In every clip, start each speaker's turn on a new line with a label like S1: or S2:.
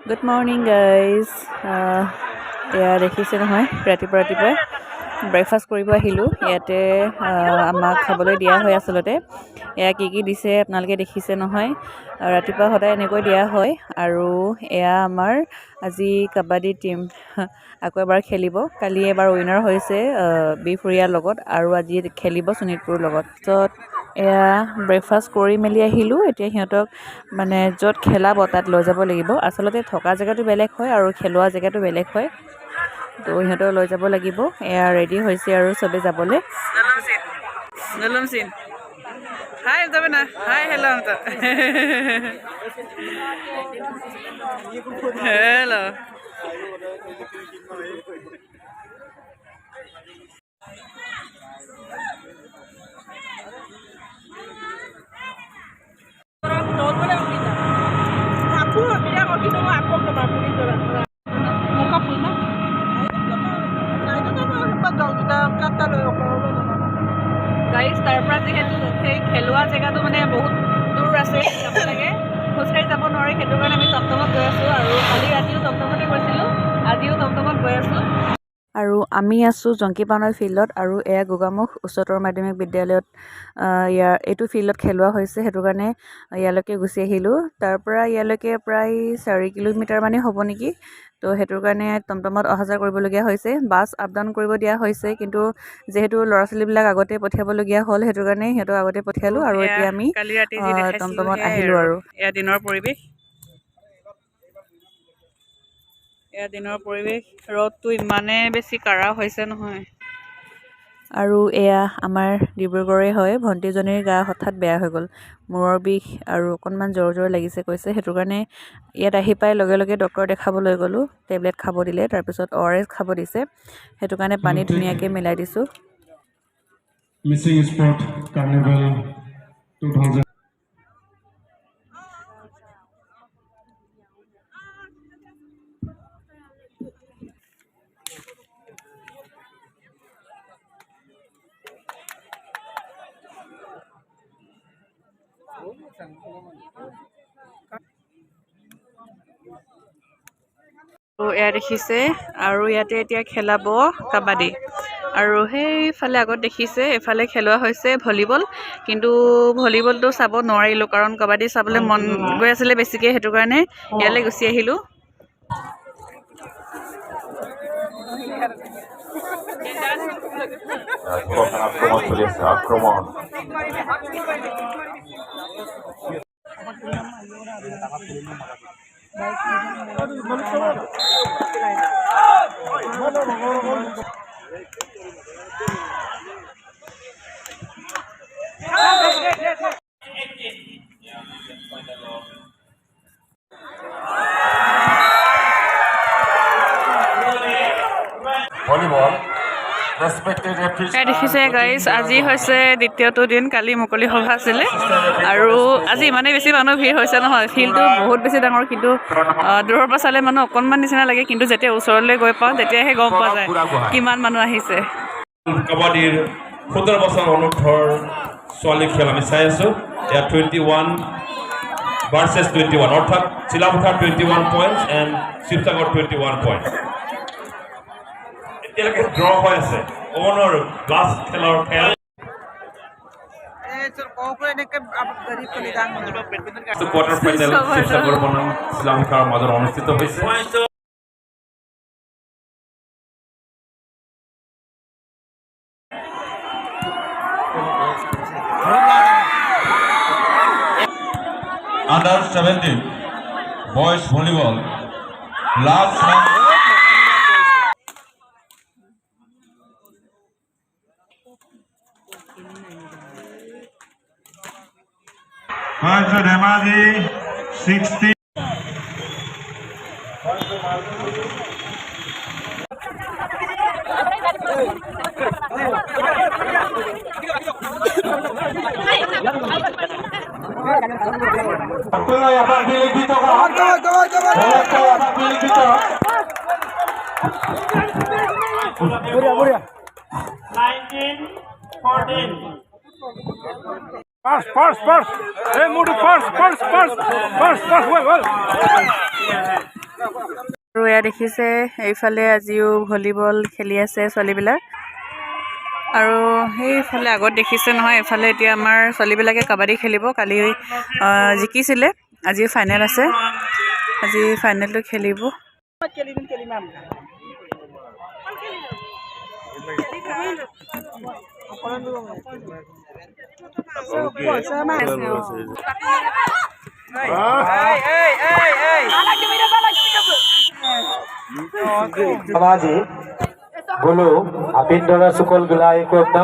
S1: Good morning, guys. এয়া দেখিছে নহয় ৰাতিপুৱাই ব্ৰেকফাষ্ট কৰিব আহিলোঁ ইয়াতে আমাক খাবলৈ দিয়া হয় আচলতে এয়া কি দিছে আপোনালোকে দেখিছে নহয় ৰাতিপুৱা সদায় এনেকৈ দিয়া হয় আৰু এয়া আমাৰ আজি কাবাডী টিম আকৌ এবাৰ খেলিব কালি এবাৰ উইনাৰ হৈছে বিফুৰিয়াৰ লগত আৰু আজি খেলিব শোণিতপুৰৰ লগত এয়া ব্ৰেকফাষ্ট কৰি মেলি আহিলোঁ এতিয়া সিহঁতক মানে য'ত খেলাব তাত লৈ যাব লাগিব আচলতে থকা জেগাটো বেলেগ হয় আৰু খেলোৱা জেগাটো বেলেগ হয় তো সিহঁতক লৈ যাব লাগিব এয়া ৰেডি হৈছে আৰু চবে যাবলৈ হাই যাবে না হাই হেল্ল' হেল্ল' গাড়ী তাৰ পৰা যিহেতু সেই খেলোৱা জেগাটো মানে বহুত দূৰ আছে যাব লাগে খোজকাঢ়ি যাব নোৱাৰি সেইটো কাৰণে আমি টমটমত গৈ আছোঁ আৰু কালি ৰাতিও টমটমতে গৈছিলোঁ আজিও টমটমত গৈ আছোঁ আৰু আমি আছোঁ জংকীপানৰ ফিল্ডত আৰু এয়া গোগামুখ উচ্চতৰ মাধ্যমিক বিদ্যালয়ত এইটো ফিল্ডত খেলোৱা হৈছে সেইটো কাৰণে ইয়ালৈকে গুচি আহিলোঁ তাৰ পৰা ইয়ালৈকে প্ৰায় 4 কিলোমিটাৰ মানে হ'ব নেকি তো সেইটো কাৰণে টমটমত অহা যোৱা কৰিবলগীয়া হৈছে বাছ আপ ডাউন কৰিব দিয়া হৈছে কিন্তু যিহেতু ল'ৰা ছোৱালীবিলাক আগতে পঠিয়াবলগীয়া হ'ল সেইটো কাৰণে সিহঁতক আগতে পঠিয়ালোঁ আৰু এতিয়া আমি টমটমত আহিলোঁ আৰু এয়া দিনৰ পৰিৱেশ ৰ'দটো ইমানেই বেছি কাঢ়া হৈছে নহয় আৰু এয়া আমাৰ ডিব্ৰুগড়ৰে হয় ভণ্টিজনীৰ গা হঠাৎ বেয়া হৈ গ'ল মূৰৰ বিষ আৰু অকণমান জ্বৰ লাগিছে কৈছে সেইটো কাৰণে ইয়াত আহি পাই লগে লগে ডক্তৰ দেখাবলৈ গ'লোঁ টেবলেট খাব দিলে তাৰপিছত ORS খাব দিছে সেইটো কাৰণে পানী ধুনীয়াকৈ মিলাই দিছোঁ
S2: মিছিং স্পট কাৰ্নিভেল 2000
S1: এয়া দেখিছে আৰু ইয়াতে এতিয়া খেলাব কাবাডী আৰু সেইফালে আগত দেখিছে এফালে খেলোৱা হৈছে ভলীবল কিন্তু ভলীবলটো চাব নোৱাৰিলোঁ কাৰণ কাবাডী চাবলৈ মন গৈ আছিলে বেছিকৈ সেইটো কাৰণে ইয়ালৈ গুচি আহিলোঁ
S3: আক্রমণ ভলিবল
S1: দেখিছে গাইজ আজি হৈছে দ্বিতীয়টো দিন কালি মুকলি সভা আছিলে আৰু আজি ইমানেই বেছি মানুহ ভিৰ হৈছে নহয় ফিল্ডটো বহুত বেছি ডাঙৰ কিন্তু দূৰৰ পৰা চালে মানুহ অকণমান নিচিনা লাগে কিন্তু যেতিয়া ওচৰলৈ গৈ পাওঁ তেতিয়াহে গম পোৱা যায় কিমান মানুহ আহিছে
S4: কাবাডীৰ 17 বছৰ অনুৰ্ধৰ ছোৱালী খেল আমি চাই আছোঁ ইয়াত 21 ভাৰ্চেছ 21 অৰ্থাৎ Silapathar 21 points and Sivasagar 21 point এতিয়ালৈকে ড্ৰ হৈ আছে অনৰ লাষ্ট খেলৰ খেল কোৱাৰ্টাৰ ফাইনেল শিৱসাগৰ বনাম চিলাপথাৰৰ মাজত অনুষ্ঠিত হৈছে
S2: Under 17 boys volleyball last match Dhemaji 60 First. Hey, move to first. Well.
S1: এয়া দেখিছে এইফালে আজিও ভলীবল খেলি আছে ছোৱালীবিলাক আৰু সেইফালে আগত দেখিছে নহয় এইফালে এতিয়া আমাৰ ছোৱালীবিলাকে কাবাডী খেলিব কালি জিকিছিলে আজি ফাইনেল আছে আজি ফাইনেলটো খেলিব
S3: Samaji, Gulu, Abindora Sukol Gulai Kurna,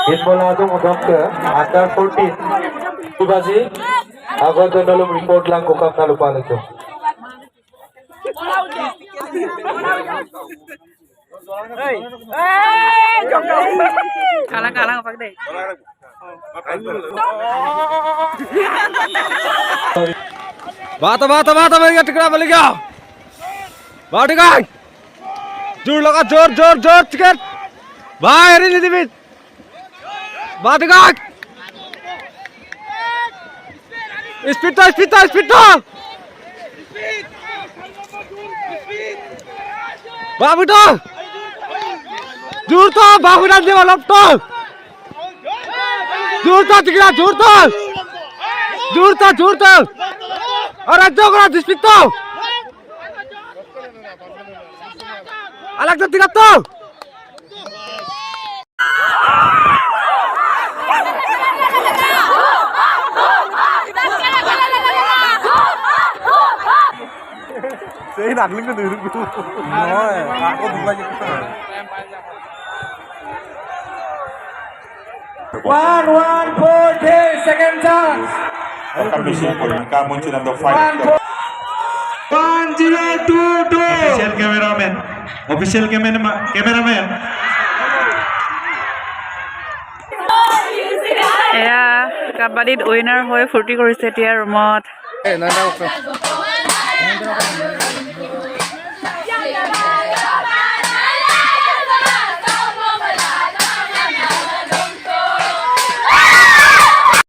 S3: Hitboladu Mudamka, under 14, Tubaji, Agodonalum report lang Kukam Nalupalito.
S1: Kalang apa deh?
S5: Bata balik tikra balik ya. Bata kan. Jor laga jor tiket. Bahir ini dibit. Bata kan. Speed to. Babu to. Jor to babu dan dia lop to. Jor to tikra jor to. Orang jogra speed to. Alag to tiga to.
S2: Saya nak lagi tu. No, aku dua je.
S3: 1-1-4 second chance.
S2: Kami siapa yang kamu muncul dalam fight.
S3: 1-0-2-2.
S2: Official cameraman.
S1: এয়া কাবাডীত winner হৈ ফূৰ্তি কৰিছে এতিয়া ৰুমত